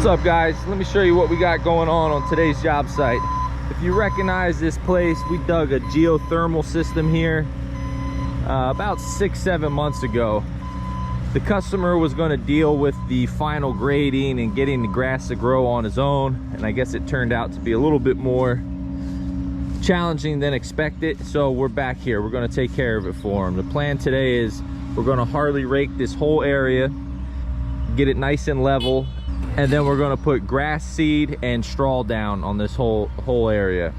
up, guys? Let me show you what we got going on today's job site. If you recognize this place, we dug a geothermal system here about 6-7 months ago. The customer was going to deal with the final grading and getting the grass to grow on his own, and I guess it turned out to be a little bit more challenging than expected, so we're back here. We're going to take care of it for him. The plan today is we're going to Harley rake this whole area, get it nice and level, and then we're going to put grass seed and straw down on this whole area.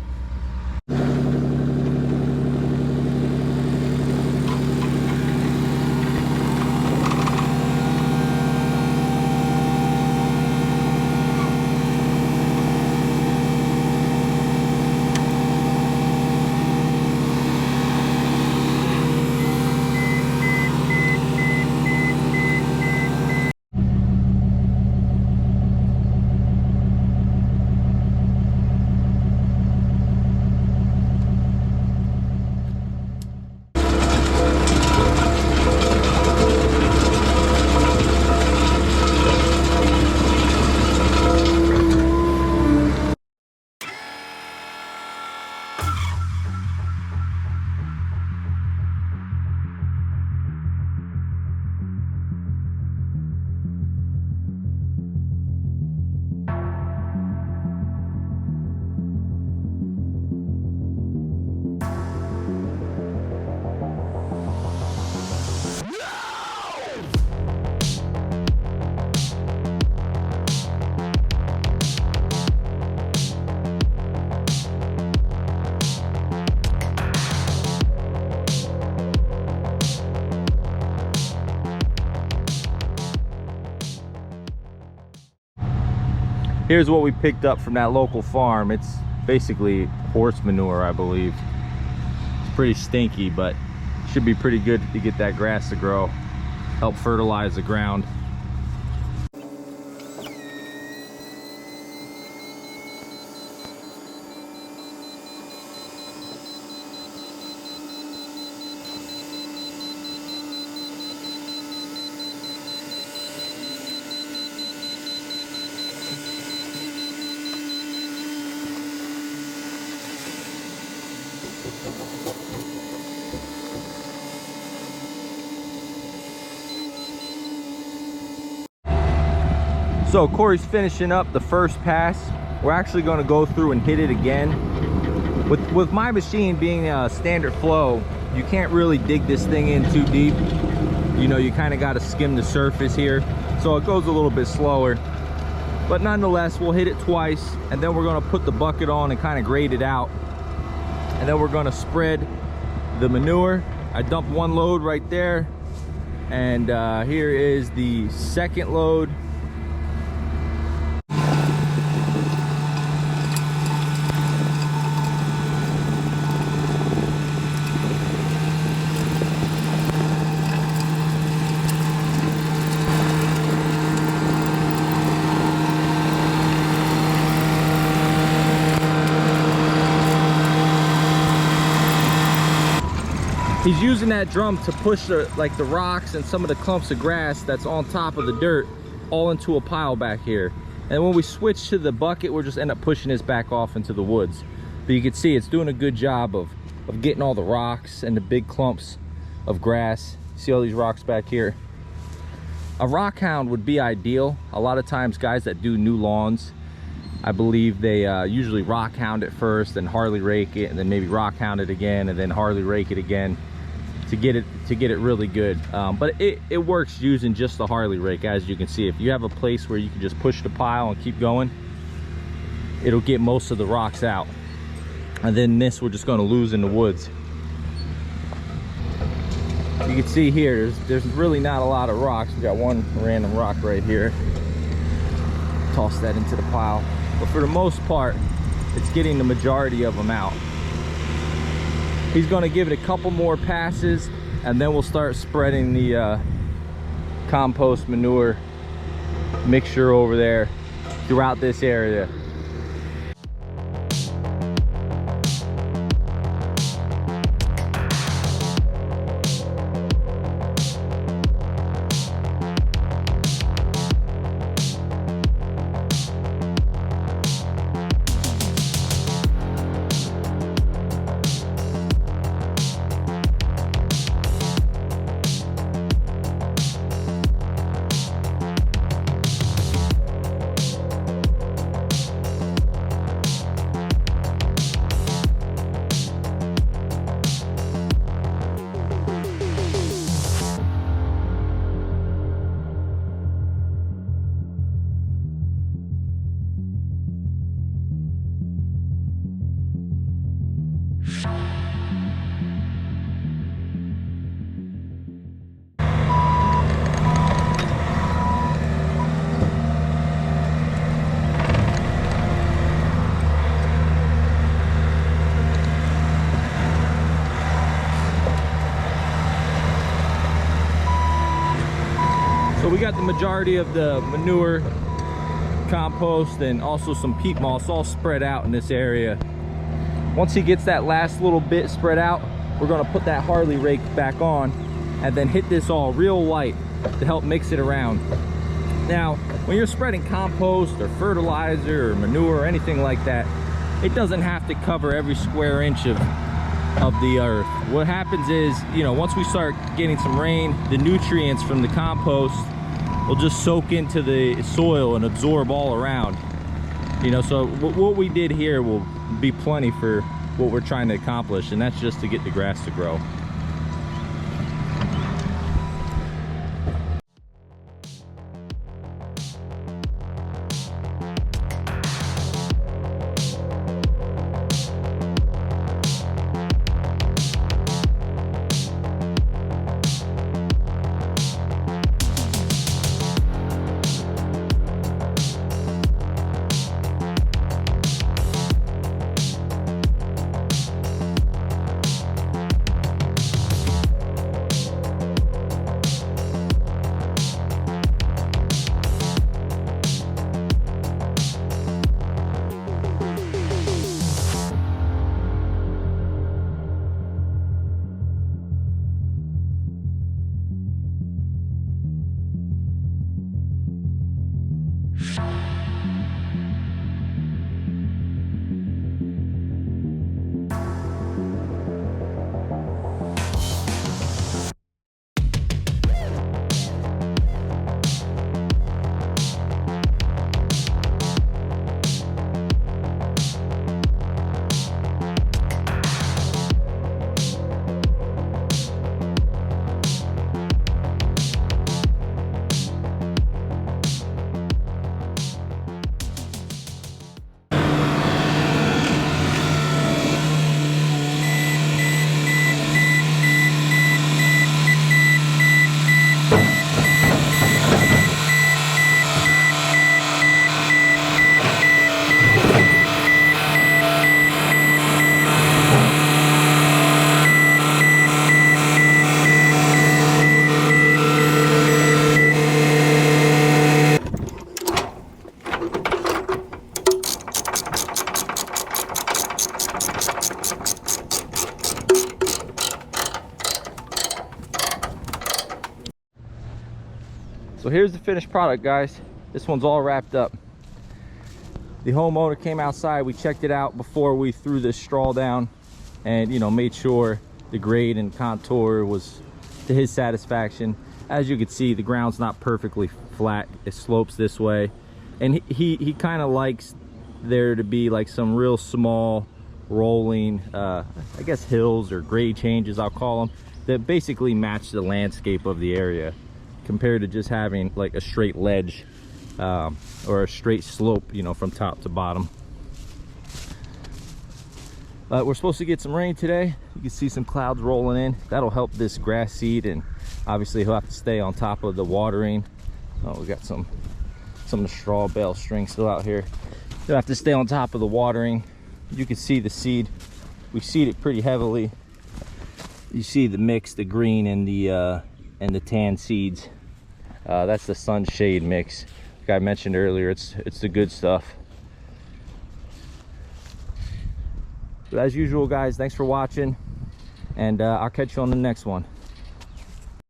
Here's what we picked up from that local farm. It's basically horse manure, I believe. It's pretty stinky, but should be pretty good to get that grass to grow, help fertilize the ground. So Corey's finishing up the first pass. We're actually going to go through and hit it again. With my machine being a standard flow, you can't really dig this thing in too deep. You know, you kind of got to skim the surface here, so it goes a little bit slower. But nonetheless, we'll hit it twice, and then we're going to put the bucket on and kind of grade it out. And then we're going to spread the manure. I dumped one load right there, and here is the second load. He's using that drum to push the rocks and some of the clumps of grass that's on top of the dirt all into a pile back here. And when we switch to the bucket, we'll just end up pushing this back off into the woods. But you can see it's doing a good job of getting all the rocks and the big clumps of grass. See all these rocks back here? A rock hound would be ideal. A lot of times guys that do new lawns, I believe they usually rock hound it first, then Harley rake it, and then maybe rock hound it again, and then Harley rake it again to get it really good. But it works using just the Harley rake. As you can see, if you have a place where you can just push the pile and keep going, it'll get most of the rocks out. And then this we're just going to lose in the woods. You can see here there's really not a lot of rocks. We got one random rock right here. Toss that into the pile. But for the most part, it's getting the majority of them out. He's going to give it a couple more passes, and then we'll start spreading the compost manure mixture over there throughout this area. we got the majority of the manure, compost, and also some peat moss all spread out in this area. Once he gets that last little bit spread out, we're going to put that Harley rake back on and then hit this all real light to help mix it around. Now, when you're spreading compost or fertilizer or manure or anything like that, it doesn't have to cover every square inch of the earth. What happens is, you know, once we start getting some rain, the nutrients from the compost will just soak into the soil and absorb all around. You know, so what we did here will be plenty for what we're trying to accomplish, and that's just to get the grass to grow. So here's the finished product, guys. This one's all wrapped up. The homeowner came outside, we checked it out before we threw this straw down, and you know, made sure the grade and contour was to his satisfaction. As you can see, the ground's not perfectly flat, it slopes this way, and he kind of likes there to be like some real small rolling I guess hills or grade changes, I'll call them, that basically match the landscape of the area, compared to just having like a straight ledge or a straight slope, you know, from top to bottom. We're supposed to get some rain today. You can see some clouds rolling in. That'll help this grass seed, and obviously he'll have to stay on top of the watering. Oh, we got some of the straw bale string still out here. He'll have to stay on top of the watering. You can see the seed. We seed it pretty heavily. You see the mix, the green and the tan seeds. That's the sunshade mix. Like I mentioned earlier, it's the good stuff. But as usual, guys, thanks for watching, and I'll catch you on the next one.